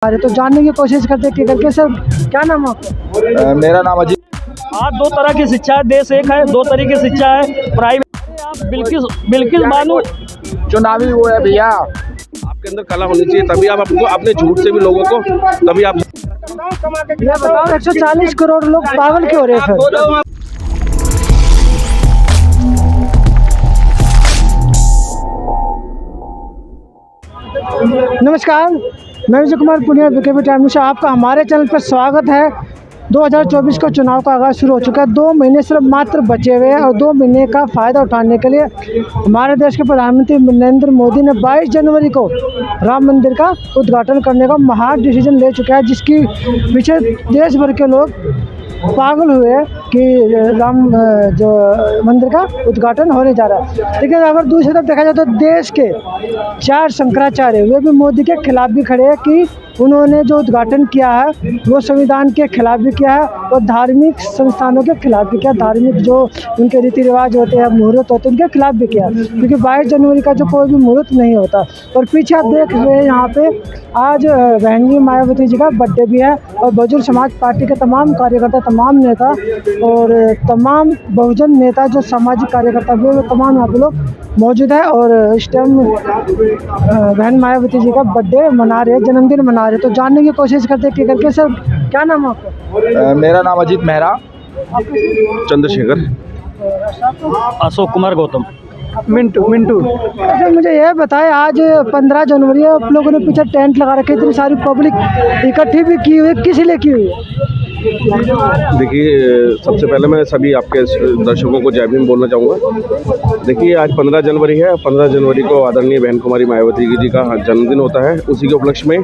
अरे तो जानने की कोशिश करते कि करके सर। क्या नाम है आपका? मेरा नाम अजीत। आज दो तरह की शिक्षा है, देश एक है, दो तरह की शिक्षा है। प्राइवेट आप बिल्कुल मानो चुनावी वो है भैया, आपके अंदर कला होनी चाहिए, तभी आप आपको अपने झूठ से भी लोगों को तभी आप ये बताओ 140 करोड़ लोग पागल क्यों हो रहे हैं फिर? नमस्कार, मैं विजय कुमार पुनिया बीकेबी टाइम से आपका हमारे चैनल पर स्वागत है। 2024 का चुनाव का आगाज़ शुरू हो चुका है। 2 महीने सिर्फ मात्र बचे हुए हैं और 2 महीने का फ़ायदा उठाने के लिए हमारे देश के प्रधानमंत्री नरेंद्र मोदी ने 22 जनवरी को राम मंदिर का उद्घाटन करने का महान डिसीजन ले चुका है, जिसकी पीछे देश भर के लोग पागल हुए कि राम जो मंदिर का उद्घाटन होने जा रहा है। लेकिन अगर दूसरी तरफ देखा जाए तो देश के 4 शंकराचार्य वे भी मोदी के खिलाफ भी खड़े हैं कि उन्होंने जो उद्घाटन किया है वो संविधान के खिलाफ भी किया है और धार्मिक संस्थानों के खिलाफ भी किया, धार्मिक जो उनके रीति रिवाज होते हैं, मुहूर्त होते हैं, उनके खिलाफ भी किया, क्योंकि 22 जनवरी का जो कोई भी मुहूर्त नहीं होता। और पीछे आप देख रहे हैं यहाँ पे आज बहन जी मायावती जी का बर्थडे भी है और बहुजन समाज पार्टी के तमाम कार्यकर्ता, तमाम नेता और तमाम बहुजन नेता जो सामाजिक कार्यकर्ता भी वो तमाम यहाँ पे लोग मौजूद है और इस टाइम बहन मायावती जी का बर्थडे मना रहे हैं, जन्मदिन मना रहे हैं। तो जानने की कोशिश करते कि करके सर। क्या नाम है आपका? मेरा नाम अजीत मेहरा। चंद्रशेखर, अशोक कुमार गौतम, मिंटू। अच्छा मुझे ये बताएं, आज 15 जनवरी है, आप लोगों ने पीछे टेंट लगा रखे, इतनी सारी पब्लिक इकट्ठी भी की हुई है, किस लिए की हुई है? देखिए सबसे पहले मैं सभी आपके दर्शकों को जय भीम बोलना चाहूँगा। देखिए आज 15 जनवरी है, 15 जनवरी को आदरणीय बहन कुमारी मायावती जी का जन्मदिन होता है। उसी के उपलक्ष्य में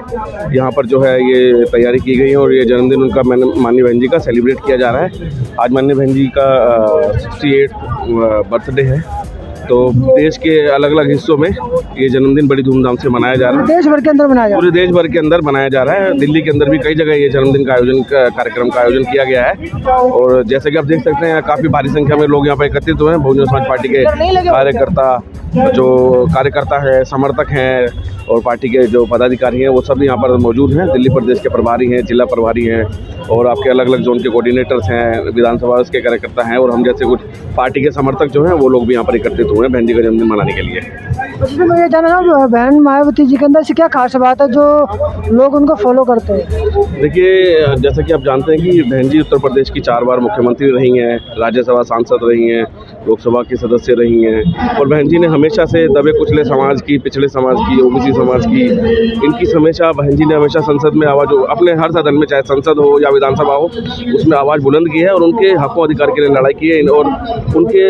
यहाँ पर जो है ये तैयारी की गई है और ये जन्मदिन उनका माननीय बहन जी का सेलिब्रेट किया जा रहा है। आज माननीय बहन जी का 68 बर्थडे है, तो देश के अलग अलग हिस्सों में ये जन्मदिन बड़ी धूमधाम से मनाया जा रहा है। देश भर के अंदर मनाया जा रहा है? पूरे देश भर के अंदर मनाया जा रहा है। दिल्ली के अंदर भी कई जगह ये जन्मदिन का कार्यक्रम का आयोजन किया गया है और जैसे कि आप देख सकते हैं काफ़ी भारी संख्या में लोग यहाँ पर एकत्रित हुए हैं। बहुजन समाज पार्टी के कार्यकर्ता है, समर्थक हैं और पार्टी के जो पदाधिकारी हैं वो सब यहाँ पर मौजूद हैं। दिल्ली प्रदेश के प्रभारी हैं, जिला प्रभारी हैं और आपके अलग अलग जोन के कोऑर्डिनेटर्स हैं, विधानसभा के कार्यकर्ता हैं और हम जैसे कुछ पार्टी के समर्थक जो हैं वो लोग भी यहाँ पर एकत्रित हुए हैं बहन जी का जन्मदिन मनाने के लिए। उसमें मैं ये जानना चाहूँ बहन मायावती जी के अंदर से क्या खास बात है जो लोग उनको फॉलो करते हैं? देखिए जैसा कि आप जानते हैं कि बहन जी उत्तर प्रदेश की 4 बार मुख्यमंत्री रही हैं, राज्यसभा सांसद रही हैं, लोकसभा की सदस्य रही हैं और बहन जी ने हमेशा से दबे कुचले समाज की, पिछड़े समाज की, ओबीसी समाज की, इनकी हमेशा बहन जी ने हमेशा संसद में आवाज़ अपने हर सदन में, चाहे संसद हो या विधानसभा हो, उसमें आवाज़ बुलंद की है और उनके हकों अधिकार के लिए लड़ाई की है और उनके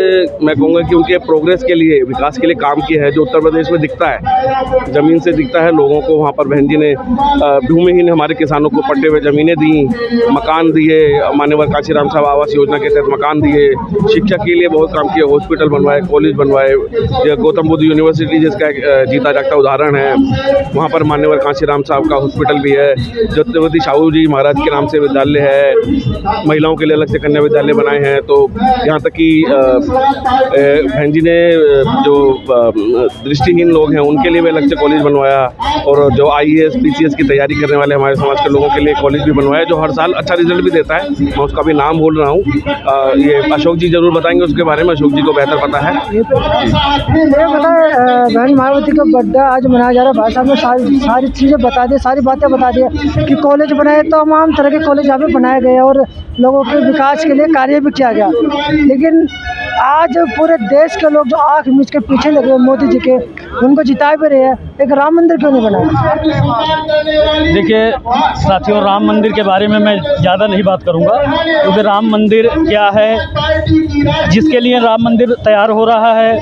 मैं कहूँगा कि उनके प्रोग्रेस के लिए, विकास के लिए काम किया है। जो उत्तर प्रदेश में दिखता है, ज़मीन से दिखता है लोगों को, वहाँ पर बहन जी ने भूमिहीन हमारे किसानों को पट्टे हुए ज़मीनें दी, मकान दिए, मान्यवर कांशीराम साहब आवास योजना के तहत मकान दिए, शिक्षा के लिए बहुत काम किया, हॉस्पिटल बनवाए, कॉलेज बनवाए, गौतम बुद्ध यूनिवर्सिटी जिसका जीता जागता उदाहरण है, वहाँ पर मान्यवर कांशीराम साहब का हॉस्पिटल भी है। छत्रपति शाहू जी महाराज के नाम से विद्यालय है, महिलाओं के लिए अलग से कन्या विद्यालय बनाए हैं। तो यहाँ तक कि बहन जी ने जो दृष्टिहीन लोग हैं उनके लिए भी अलग से कॉलेज बनवाया और जो IAS PCS की तैयारी करने वाले हमारे समाज के लोगों के लिए कॉलेज भी बनवाया, जो हर साल अच्छा रिजल्ट भी देता है। मैं उसका भी नाम बोल रहा हूँ, ये अशोक जी जरूर बताएंगे उसके बारे में, अशोक जी को बेहतर पता है। ये पता है बहन मायावती का बर्थडे आज मनाया जा रहा है। भाई साहब ने सारी चीज़ें बता दी, सारी बातें बता दी कि कॉलेज बनाए, तमाम तरह के कॉलेज यहाँ पे बनाए गए और लोगों के विकास के लिए कार्य भी किया गया। लेकिन आज पूरे देश के लोग जो आँख मीच के पीछे लगे हुए मोदी जी के, उनको जिता भी रहे हैं, एक राम मंदिर क्यों नहीं बनाया? देखिए साथियों, राम मंदिर के बारे में मैं ज़्यादा नहीं बात करूंगा, क्योंकि राम मंदिर क्या है, जिसके लिए राम मंदिर तैयार हो रहा है,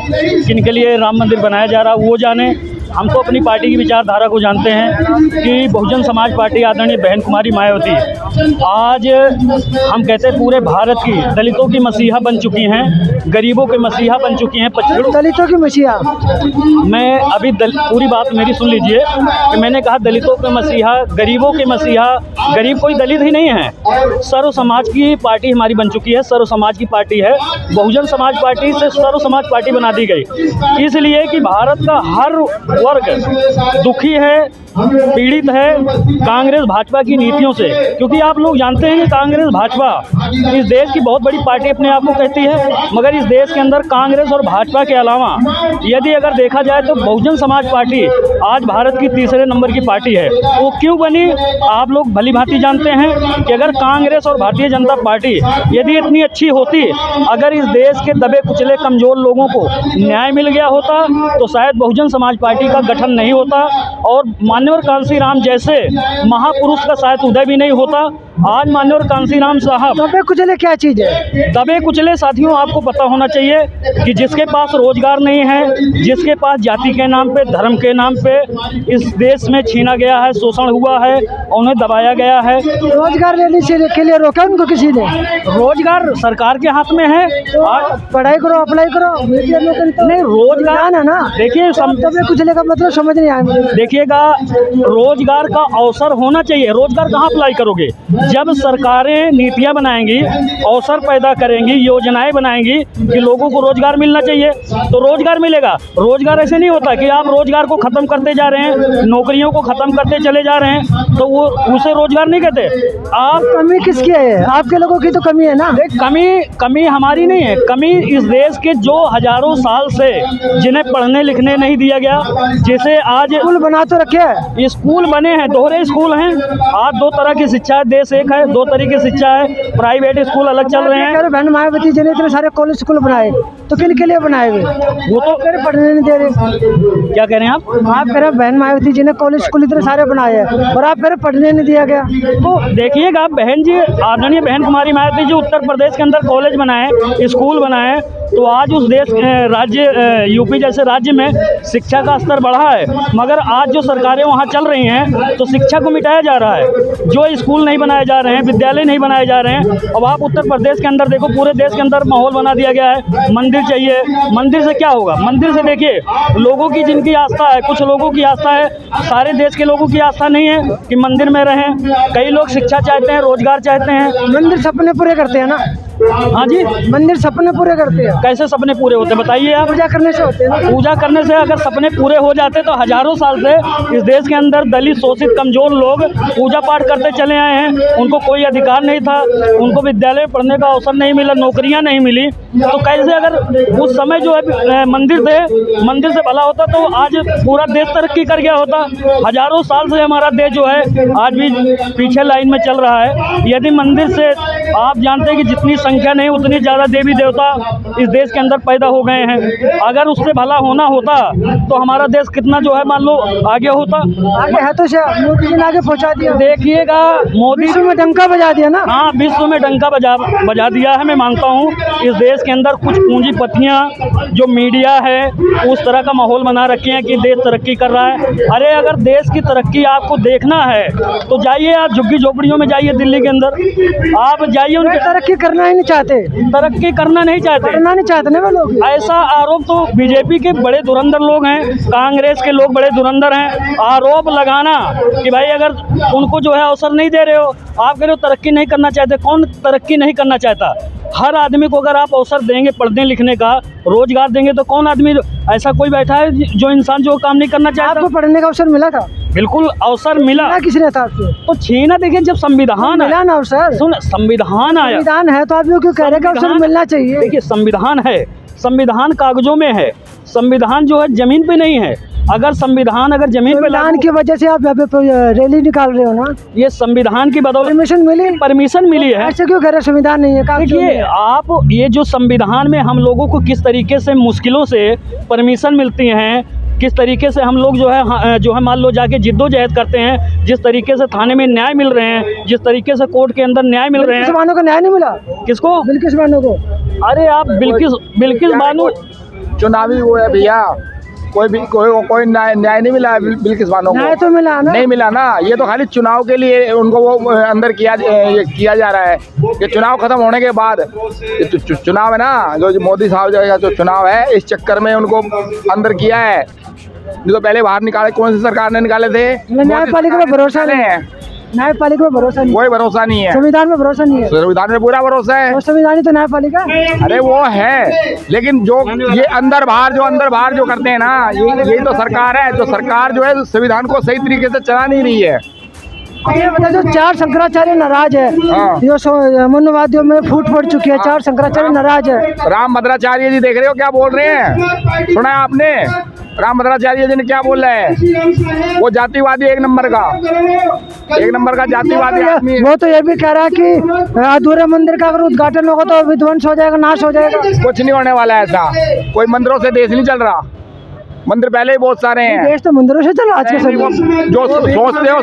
किन के लिए राम मंदिर बनाया जा रहा है वो जाने। हम तो अपनी पार्टी की विचारधारा को जानते हैं कि बहुजन समाज पार्टी आदरणीय बहन कुमारी मायावती आज हम कहते हैं पूरे भारत की दलितों की मसीहा बन चुकी हैं, गरीबों के मसीहा बन चुकी हैं। दलितों की मसीहा, मैं अभी पूरी बात मेरी सुन लीजिए कि मैंने कहा दलितों के मसीहा, गरीबों के मसीहा। गरीब कोई दलित ही नहीं है, सर्व समाज की पार्टी हमारी बन चुकी है, सर्व समाज की पार्टी है। बहुजन समाज पार्टी से सर्व समाज पार्टी बना दी गई, इसलिए कि भारत का हर वर्ग दुखी है, पीड़ित है कांग्रेस भाजपा की नीतियों से। क्योंकि आप लोग जानते हैं कि कांग्रेस भाजपा इस देश की बहुत बड़ी पार्टी अपने आप को कहती है, मगर इस देश के अंदर कांग्रेस और भाजपा के अलावा यदि अगर देखा जाए तो बहुजन समाज पार्टी आज भारत की तीसरे नंबर की पार्टी है। वो क्यों बनी आप लोग भली भांति जानते हैं कि अगर कांग्रेस और भारतीय जनता पार्टी यदि इतनी अच्छी होती, अगर इस देश के दबे कुचले कमज़ोर लोगों को न्याय मिल गया होता तो शायद बहुजन समाज पार्टी का गठन नहीं होता और मान्यवर कांसीराम जैसे महापुरुष का शायद उदय भी नहीं होता। आज मान्यवर कांसीराम साहब दबे कुचले क्या चीज़ है? दबे कुचले साथियों आपको पता होना चाहिए कि जिसके पास रोजगार नहीं है, जिसके पास जाति के नाम पे, धर्म के नाम पे इस देश में छीना गया है, शोषण हुआ है, उन्हें दबाया गया है। रोजगार लेने से के लिए रोका उनको किसी ने? रोजगार सरकार के हाथ में है। तो पढ़ाई करो, अप्लाई करो, मीडिया नौकरी तो नहीं, रोजगार है ना। देखिए दबे कुचले का मतलब समझ नहीं आया मुझे। देखिएगा, रोजगार का अवसर होना चाहिए। रोजगार कहाँ अप्लाई करोगे? जब सरकारें नीतियां बनाएंगी, अवसर पैदा करेंगी, योजनाएं बनाएंगी कि लोगों को रोजगार मिलना चाहिए तो रोजगार मिलेगा। रोजगार ऐसे नहीं होता कि आप रोजगार को ख़त्म करते जा रहे हैं, नौकरियों को ख़त्म करते चले जा रहे हैं तो वो उसे रोजगार नहीं कहते। आप कमी किसकी है? आपके लोगों की तो कमी है ना। कमी हमारी नहीं है, कमी इस देश के जो हजारों साल से जिन्हें पढ़ने लिखने नहीं दिया गया, जिसे आज स्कूल बना तो रखे हैं, स्कूल बने हैं, दोहरे स्कूल हैं। आज दो तरह की शिक्षा है, देश एक है, दो तरह की शिक्षा है, प्राइवेट स्कूल अलग चल रहे हैं। बहन मायावती जी ने इतने सारे कॉलेज स्कूल बनाए तो किन के लिए बनाए हुए? वो तो पढ़ने नहीं दे रहे। क्या कह रहे हैं आप कह रहे हैं बहन मायावती जी ने कॉलेज स्कूल इतने सारे बनाए हैं और आप कह रहे पढ़ने नहीं दिया गया। तो देखिएगा बहन जी, आदरणीय बहन कुमारी मायावती जी उत्तर प्रदेश के अंदर कॉलेज बनाए, स्कूल बनाए, तो आज उस देश राज्य यूपी जैसे राज्य में शिक्षा का स्तर बढ़ा है। मगर आज जो सरकारें वहाँ चल रही हैं तो शिक्षा को मिटाया जा रहा है, जो स्कूल नहीं बनाए जा रहे हैं, विद्यालय नहीं बनाए जा रहे हैं। अब आप उत्तर प्रदेश के अंदर देखो, पूरे देश के अंदर माहौल बना दिया गया है, मंदिर चाहिए। मंदिर से क्या होगा? मंदिर से देखिए लोगों की जिनकी आस्था है, कुछ लोगों की आस्था है, सारे देश के लोगों की आस्था नहीं है कि मंदिर में रहें। कई लोग शिक्षा चाहते हैं, रोजगार चाहते हैं। मंदिर सपने पूरे करते हैं ना। हाँ जी, मंदिर सपने पूरे करते हैं। कैसे सपने पूरे होते बताइए आप? पूजा करने से होते हैं ना। पूजा करने से अगर सपने पूरे हो जाते तो हजारों साल से इस देश के अंदर दलित, शोषित, कमजोर लोग पूजा पाठ करते चले आए हैं। उनको कोई अधिकार नहीं था, उनको विद्यालय में पढ़ने का अवसर नहीं मिला, नौकरियां नहीं मिली। तो कैसे अगर उस समय जो है मंदिर से भला होता तो आज पूरा देश तरक्की कर गया होता। हजारों साल से हमारा देश जो है आज भी पीछे लाइन में चल रहा है। यदि मंदिर से आप जानते हैं कि जितनी संख्या नहीं उतनी ज़्यादा देवी देवता इस देश के अंदर पैदा हो गए हैं। अगर उससे भला होना होता तो हमारा देश कितना जो है मान लो आगे होता। आगे है तो मोदी जी ने आगे पहुंचा दिया। देखिएगा मोदी विश्व में डंका बजा दिया ना। हाँ, विश्व में डंका बजा दिया है। मैं मानता हूँ इस देश के अंदर कुछ पूंजीपतियाँ जो मीडिया है उस तरह का माहौल बना रखे हैं कि देश तरक्की कर रहा है। अरे अगर देश की तरक्की आपको देखना है तो जाइए आप झुग्गी झोपड़ियों में जाइए, दिल्ली के अंदर आप जाइए। उनके तरक्की करना ही नहीं चाहते, तरक्की करना नहीं चाहते ना वो लोग। ऐसा आरोप तो बीजेपी के बड़े धुरंधर लोग हैं, कांग्रेस के लोग बड़े धुरंधर हैं। आरोप लगाना कि भाई अगर उनको जो है अवसर नहीं दे रहे हो, आप कह रहे हो तरक्की नहीं करना चाहते। कौन तरक्की नहीं करना चाहता? हर आदमी को अगर आप अवसर देंगे पढ़ने लिखने का, रोजगार देंगे तो कौन आदमी ऐसा कोई बैठा है जो इंसान जो काम नहीं करना चाहता? आपको पढ़ने का अवसर मिला था? बिल्कुल अवसर मिला। किसने था आपसे? तो छीना देखिए, जब संविधान मिला ना अवसर। सुन, संविधान आया, संविधान है तो आप लोग क्यों कह रहे हैं कि अवसर मिलना चाहिए? देखिए संविधान है, संविधान कागजों में है, संविधान जो है जमीन पे नहीं है। अगर संविधान अगर जमीन पे संविधान की वजह से आप यहाँ पे रैली निकाल रहे हो ना, ये संविधान की बदौलत परमिशन मिली है। ऐसे क्यों कह रहे संविधान नहीं है? देखिए आप, ये जो संविधान में हम लोगों को किस तरीके से मुश्किलों से परमिशन मिलती हैं, किस तरीके से हम लोग जो है मान लो जाके जिद्दोजहद करते हैं, जिस तरीके से थाने में न्याय मिल रहे हैं, जिस तरीके से कोर्ट के अंदर न्याय मिल रहे हैं। बिल्किस बानो को न्याय नहीं मिला? किसको? बिल्किस बानो को। अरे आप बिल्किस बानो चुनावी वो है भैया, कोई न्याय नहीं मिला है बिल्किस बानो को। न्याय तो मिला ना? नहीं मिला ना। ये तो खाली चुनाव के लिए उनको वो अंदर किया जा रहा है। ये चुनाव खत्म होने के बाद चुनाव है ना, जो मोदी साहब का जो चुनाव है, इस चक्कर में उनको अंदर किया है। नहीं तो पहले बाहर निकाले, कौन सी सरकार ने निकाले थे? न्यायपालिका पर भरोसा नहीं है। न्यायपालिका में भरोसा नहीं, कोई भरोसा नहीं है, संविधान में भरोसा नहीं है, संविधान में पूरा भरोसा है। और संविधान ही तो न्यायपालिका। अरे वो है, लेकिन जो ये अंदर बाहर जो करते हैं ना, यही तो सरकार है। जो सरकार जो है संविधान को सही तरीके से चला नहीं रही है। ये बता जो 4 शंकराचार्य नाराज है, हाँ। जो मनुवादियों में फूट पड़ चुकी है, 4 शंकराचार्य नाराज है। राम भद्राचार्य जी देख रहे हो क्या बोल रहे हैं, सुना है आपने? राम भद्राचार्य जी ने क्या बोला है? वो जातिवादी एक नंबर का जातिवादी आदमी है। वो तो ये भी कह रहा है कि अधूरे मंदिर का अगर उद्घाटन होगा तो विध्वंस हो जाएगा, नाश हो जाएगा। कुछ नहीं होने वाला है ऐसा, कोई मंदिरों से देश नहीं चल रहा, मंदिर पहले ही बहुत सारे हैं। देश तो मंदिरों से चला आज के समय। जो सोचते हैं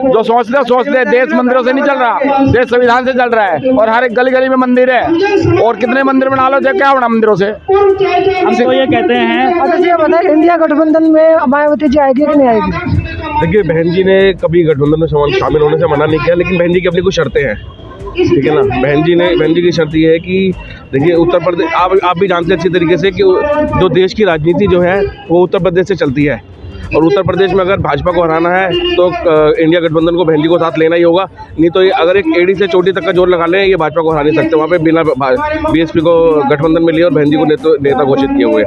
जो सोचते हैं, देश मंदिरों से नहीं चल रहा, देश संविधान से चल रहा है। और हर एक गली गली में मंदिर है, और कितने मंदिर बना लो, चाहे क्या बना मंदिरों से। हम तो ये कहते हैं, अच्छा ये बताए, इंडिया गठबंधन में मायावती जी आएगी कि नहीं आएगी? देखिए, बहन जी ने कभी गठबंधन में शामिल होने से मना नहीं किया, लेकिन बहन जी की अपनी कुछ शर्तें हैं, ठीक है ना। बहन जी की शर्त ये है कि देखिए, उत्तर प्रदेश, आप भी जानते हैं अच्छी तरीके से कि जो देश की राजनीति जो है वो उत्तर प्रदेश से चलती है, और उत्तर प्रदेश में अगर भाजपा को हराना है तो इंडिया गठबंधन को बहन जी को साथ लेना ही होगा। नहीं तो ये अगर एक एड़ी से चोटी तक का जोर लगा लें, ये भाजपा को हरा नहीं सकते। वहाँ पे बिना बीएसपी को गठबंधन में लिए और बहन जी को नेता घोषित किए हुए।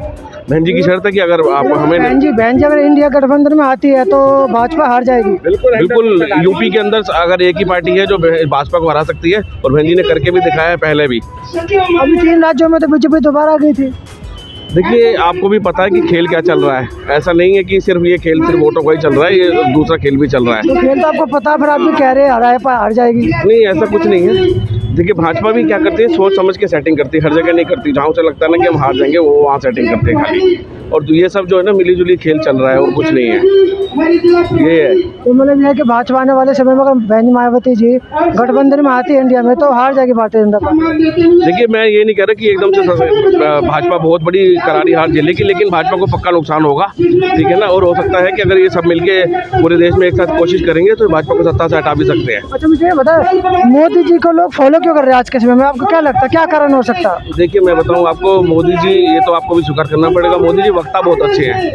बहन जी की शर्त है कि अगर आप हमें बहन जी अगर इंडिया गठबंधन में आती है तो भाजपा हार जाएगी। बिल्कुल यूपी के अंदर अगर एक ही पार्टी है जो भाजपा को हरा सकती है, और बहन जी ने करके भी दिखाया है पहले भी। अभी 3 राज्यों में तो बीजेपी दोबारा आ गई थी। देखिए, आपको भी पता है कि खेल क्या चल रहा है। ऐसा नहीं है कि सिर्फ ये खेल सिर्फ वोटों का ही चल रहा है, ये दूसरा खेल भी चल रहा है। तो खेल तो आपको पता, फिर आप भी कह रहे हैं हार जाएगी। नहीं, ऐसा कुछ नहीं है। देखिए, भाजपा भी क्या करती है, सोच समझ के सेटिंग करती है, हर जगह नहीं करती। जहाँ उसे लगता है ना कि हम हार जाएंगे, वो वहाँ सेटिंग करते हैं खाली। और ये सब जो है ना, मिली जुली खेल चल रहा है, और कुछ नहीं है। ये है तो मतलब ये है कि भाजपा आने वाले समय में अगर बहन मायावती जी गठबंधन में आती है इंडिया में, तो हार जाएगी भारतीय जनता पार्टी। देखिए, मैं ये नहीं कह रहा कि एकदम से भाजपा बहुत बड़ी करारी हार झेलेगी, लेकिन भाजपा को पक्का नुकसान होगा, ठीक है ना। और हो सकता है कि अगर ये सब मिलके पूरे देश में एक साथ कोशिश करेंगे तो भाजपा को सत्ता से हटा भी सकते हैं। अच्छा मुझे ये बताए, मोदी जी को लोग फॉलो क्यों कर रहे हैं आज के समय में? आपको क्या लगता है, क्या कारण हो सकता है? देखिए, मैं बताऊं आपको, मोदी जी, ये तो आपको भी स्वीकार करना पड़ेगा, मोदी जी वक्ता बहुत अच्छे हैं,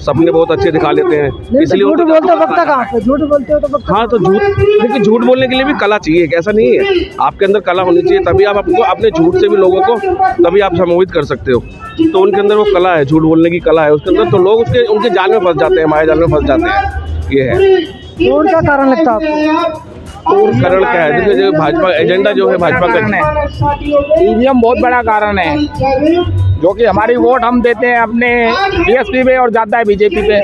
सपने बहुत अच्छे दिखा लेते हैं, इसलिए झूठ बोलते हो वक्ता कहाँ पे? झूठ बोलते हो तो वक्ता। हाँ, तो झूठ, देखिए, झूठ बोलने के लिए भी कला चाहिए, ऐसा नहीं है। आपके अंदर कला होनी चाहिए, तभी आप आपको अपने झूठ से भी लोगों को तभी आप सम्मोहित कर सकते हो। तो उनके अंदर वो कला है, झूठ बोलने की कला है उसके अंदर, तो लोग उनके जाल में फंस जाते हैं, माया जाल में फंस जाते हैं। ये है। और क्या कारण लगता है आपको? और कारण क्या है? देखिए, जो भाजपा एजेंडा जो है, भाजपा का ईवीएम बहुत बड़ा कारण है, जो कि हमारी वोट हम देते हैं अपने बीएसपी पे और जाता है बीजेपी पे।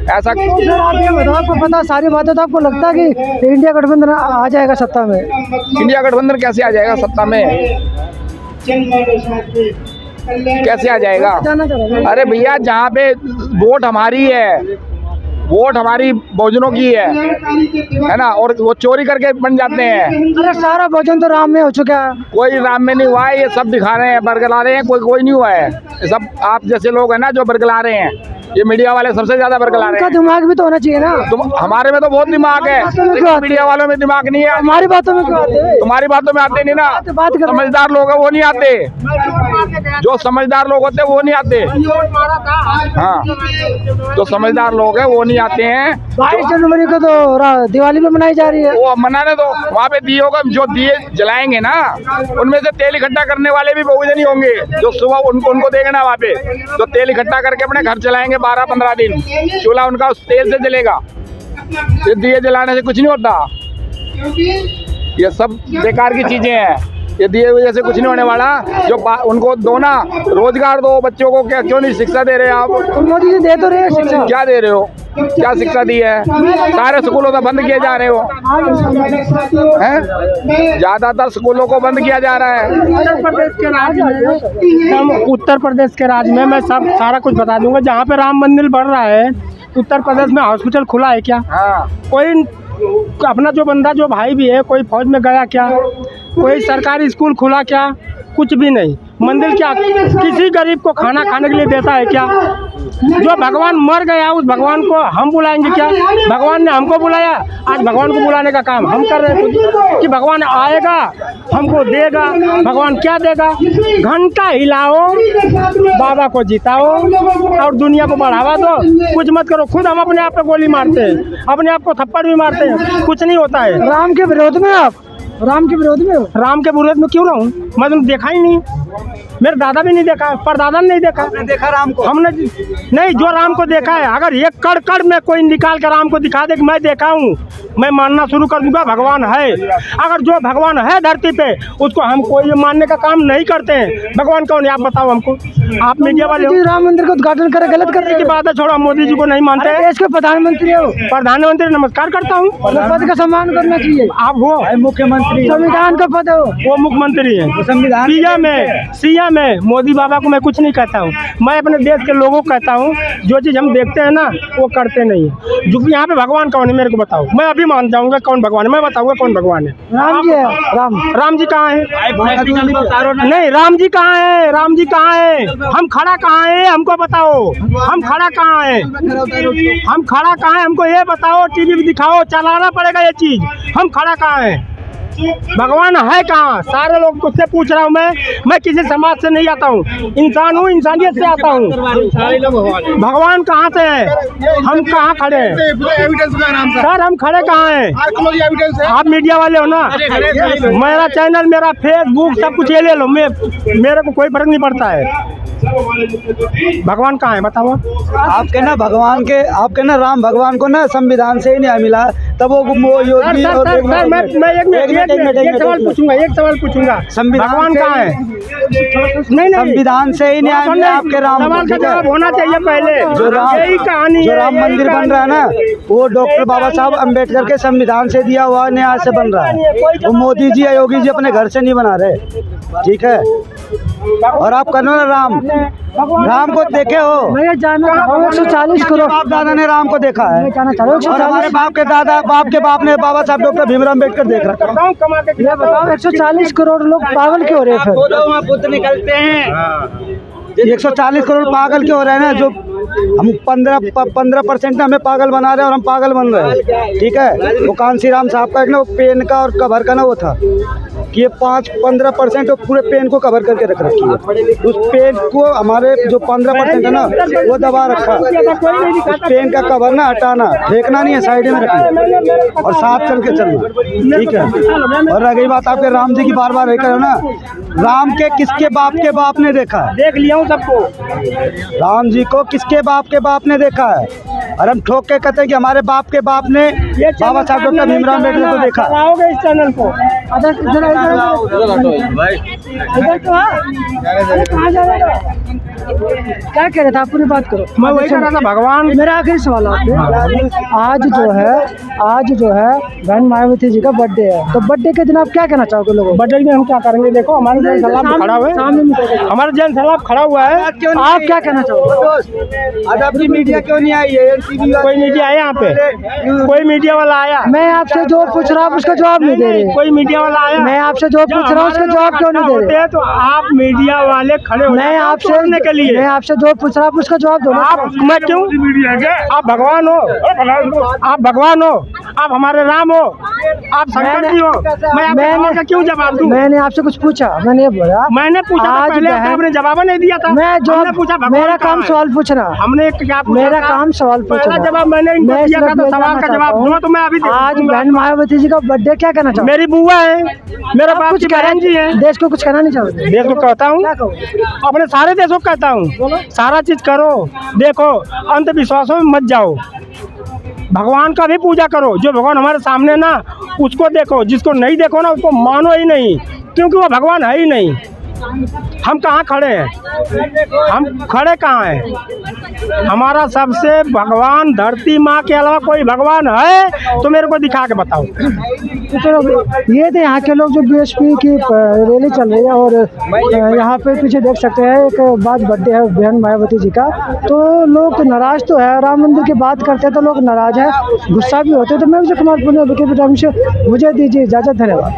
ऐसा सर आप ये बताओ, आपको पता सारी बातें, तो आपको लगता है कि इंडिया गठबंधन आ जाएगा सत्ता में? इंडिया गठबंधन कैसे आ जाएगा सत्ता में? कैसे आ जाएगा? जानना चाह रहा हूँ। अरे भैया, जहाँ पे वोट हमारी है, वोट हमारी बहुजनों की है ना, और वो चोरी करके बन जाते हैं। अरे सारा भोजन तो राम में हो चुका है। कोई राम में नहीं हुआ है, ये सब दिखा रहे हैं, बरगला रहे हैं, कोई नहीं हुआ है। ये सब आप जैसे लोग हैं ना जो बरगला रहे हैं, ये मीडिया वाले सबसे ज्यादा बरगला रहे उनका हैं। दिमाग भी तो होना चाहिए ना। हमारे में तो बहुत दिमाग है, लेकिन मीडिया वालों में दिमाग नहीं है। हमारी बातों में क्यों आते हैं? तुम्हारी बातों में आते नहीं ना, बात कर समझदार लोग हैं वो नहीं आते, जो समझदार लोग होते हैं वो नहीं आते। हाँ, जो समझदार लोग हैं वो नहीं आते हैं। 22 जनवरी को तो दिवाली भी मनाई जा रही है। वो मनाने दो, वहाँ पे दिए होगा, जो दिए जलाएंगे ना, उनमें से तेल इकट्ठा करने वाले भी बहुजन ही होंगे, जो सुबह उनको देखना वहाँ पे, जो तेल इकट्ठा करके अपने घर चलाएंगे 12-15 दिन, चूल्हा उनका उस तेल से जलेगा। ये दिए जलाने से कुछ नहीं होता, ये सब बेकार की चीजें हैं। ये दिए वजह से कुछ नहीं होने वाला। जो उनको दो ना, रोजगार दो बच्चों को, क्या क्यों नहीं शिक्षा दे रहे आप? तो मोदी जी दे तो रहे हैं शिक्षा। क्या दे रहे हो? क्या शिक्षा दी है? सारे स्कूलों को बंद किए जा रहे हो हैं, ज्यादातर स्कूलों को बंद किया जा रहा है। उत्तर प्रदेश के राज्य में मैं सब सारा कुछ बता दूंगा। जहाँ पे राम मंदिर बढ़ रहा है, उत्तर प्रदेश में हॉस्पिटल खुला है क्या? हाँ, कोई अपना जो बंदा जो भाई भी है, कोई फौज में गया क्या? कोई सरकारी स्कूल खुला क्या? कुछ भी नहीं। मंदिर क्या किसी गरीब को खाना खाने के लिए देता है क्या? जो भगवान मर गया उस भगवान को हम बुलाएंगे क्या? भगवान ने हमको बुलाया, आज भगवान को बुलाने का काम हम कर रहे हैं कि भगवान आएगा हमको देगा। भगवान क्या देगा? घंटा हिलाओ, बाबा को जिताओ और दुनिया को बढ़ावा दो, कुछ मत करो। खुद हम अपने आप पे गोली मारते हैं, अपने आप को थप्पड़ भी मारते हैं, कुछ नहीं होता है। राम के विरोध में आप, राम के विरोध में हो? राम के विरोध में क्यों रहूं? मैं तुम देखा ही नहीं, मेरे दादा भी नहीं देखा, परदादा ने नहीं देखा। देखा राम को? हमने नहीं, जो राम को देखा है, अगर एक कड़ कड़ में कोई निकाल कर राम को दिखा दे कि मैं देखा हूँ, मैं मानना शुरू कर दूंगा भगवान है। अगर जो भगवान है धरती पे उसको हम कोई मानने का काम नहीं करते हैं। भगवान कौन है आप बताओ हमको? आप मीडिया वाले हो। राम मंदिर का उद्घाटन करे गलत करने की बात है, छोड़ो, मोदी जी को नहीं मानते हैं। देश के प्रधानमंत्री हो? प्रधानमंत्री नमस्कार करता हूँ। पद का सम्मान करना चाहिए। आप हो मुख्यमंत्री, संविधान का पद हो, वो मुख्यमंत्री है, संविधान सीएम है। मोदी बाबा को मैं कुछ नहीं कहता हूँ, मैं अपने देश के लोगों को कहता हूँ जो चीज़ हम देखते हैं ना वो करते नहीं है। जो यहाँ पे भगवान कौन है मेरे को बताओ, मैं अभी मान जाऊँगा कौन भगवान है, मैं बताऊँगा कौन भगवान है। राम जी है। राम जी कहाँ है? नहीं, राम जी कहाँ है? राम जी कहाँ है? हम खड़ा कहाँ है हमको बताओ, हम खड़ा कहाँ है? हम खड़ा कहाँ है हमको ये बताओ, टीवी भी दिखाओ, चलाना पड़ेगा ये चीज़। हम खड़ा कहाँ है? भगवान है कहाँ? सारे लोग को से पूछ रहा हूँ मैं किसी समाज से नहीं आता हूँ, इंसान हूँ, इंसानियत से आता हूँ। भगवान कहाँ से है? हम कहाँ खड़े हैं सर? हम खड़े कहाँ हैं? आप मीडिया वाले हो ना, मेरा चैनल, मेरा फेसबुक सब कुछ ये ले लो, मेरे को कोई फर्क नहीं पड़ता है। भगवान कहाँ है बताओ? आपके ना भगवान के, आपके ना राम भगवान को ना संविधान से ही नहीं मिला, तब वो योगी और एक सवाल पूछूंगा, भगवान कहाँ है? नहीं, संविधान से ही नहीं मिला आपके राम। सवाल का जवाब होना चाहिए पहले। जो राम मंदिर बन रहा है ना, वो डॉक्टर बाबा साहब अम्बेडकर के संविधान से दिया हुआ न्याय से बन रहा है। वो मोदी जी या योगी जी अपने घर से नहीं बना रहे, ठीक है? और आप करो ना राम को देखे हो? मैं जाना 140 करोड़ बाप दादा ने राम को देखा है, और हमारे बाप के बाप ने बाबा साहब डॉक्टर भीमराव अम्बेडकर देख रखा है। ये बताओ 140 करोड़ लोग पागल क्यों हो रहे हैं? फिर बुद्ध निकलते हैं। 140 करोड़ पागल क्यों हो रहे हैं ना? जो हम 15% हमें पागल बना रहे हैं और हम पागल बन रहे हैं, ठीक है? वो कांसी राम साहब का एक ना, वो पेन का और कवर का ना वो था कि ये 15% पूरे पेन को कवर करके रख रखी है। उस पेन को हमारे जो 15% है ना वो दबा रखा। उस पेन का कवर ना हटाना, फेंकना नहीं है, साइड में रखना और साथ चल के चलना, ठीक है? और रह गई बात आपके राम जी की, बार बार रह कर ना, राम के किसके बाप के बाप ने देखा है? देख लिया हूँ सबको। राम जी को किसके बाप के बाप ने देखा है? और हम ठोक के कहते हैं कि हमारे बाप के बाप ने बाबा साहब डॉक्टर भीमराव अम्बेडकर को देखा। चलाओगे इस चैनल को? क्या कह रहे थे आप? पूरी बात करो। मैं वही कह रहा था, भगवान। मेरा आखिरी सवाल आपसे, आज जो है बहन मायावती जी का बर्थडे है, तो बर्थडे के दिन आप क्या कहना चाहोगे लोगों? बर्थडे में हम क्या करेंगे? देखो हमारे जैन सलाब खड़ा हुआ है, हमारा जैन सलाब खड़ा हुआ है। आप क्या कहना चाहोगे? आज आपकी मीडिया क्यों नहीं आई है? कोई मीडिया आया यहाँ पे? कोई मीडिया वाला आया? मैं आपसे जो पूछ रहा हूँ उसका जवाब नहीं दे रहे। कोई मीडिया वाला आया? मैं आपसे जो पूछ रहा हूँ उसका जवाब क्यों नहीं दे रहे? तो आप मीडिया वाले खड़े हो, मैं आपसे के लिए, मैं आपसे जो पूछ रहा हूँ उसका जवाब दो। मैं क्यों? आप भगवान हो, आप भगवान हो, आप हमारे राम हो, आप शंकर जी हो, मैं क्यों जवाब दूं? मैंने आपसे कुछ पूछा, मैंने बोला, मैंने पूछा आज पहले, आपने जवाब नहीं दिया था। मैं जो पूछा, मेरा काम सवाल पूछना, हमने क्या पूछा? मेरा काम सवाल पूछना। जवाब मैंने दिया था, तो सवाल का जवाब दूंगा तो मैं अभी। आज बहन मायावती जी का बर्थडे, क्या कहना चाहूँ? मेरी बुआ है, मेरा बाप कुछ बहन जी है। देश को कुछ कहना नहीं चाहते? देश को कहता हूँ, अपने सारे देशों को कहता हूँ, सारा चीज करो। देखो, अंधविश्वासों में मत जाओ, भगवान का भी पूजा करो। जो भगवान हमारे सामने ना, उसको देखो, जिसको नहीं देखो ना उसको मानो ही नहीं, क्योंकि वो भगवान है ही नहीं। हम कहाँ खड़े हैं? हम खड़े कहाँ हैं? हमारा सबसे भगवान धरती माँ के अलावा कोई भगवान है तो मेरे को दिखा के बताओ। तो ये थे यहाँ के लोग जो बीएसपी की रैली चल रही है, और यहाँ पे पीछे देख सकते हैं एक बात, बर्थडे है बहन मायावती जी का, तो लोग नाराज तो है। राम मंदिर की बात करते हैं तो लोग नाराज है, गुस्सा भी होते हैं। तो मैं विजय कुमार पुनिया, मुझे दीजिए इजाज़त, धन्यवाद।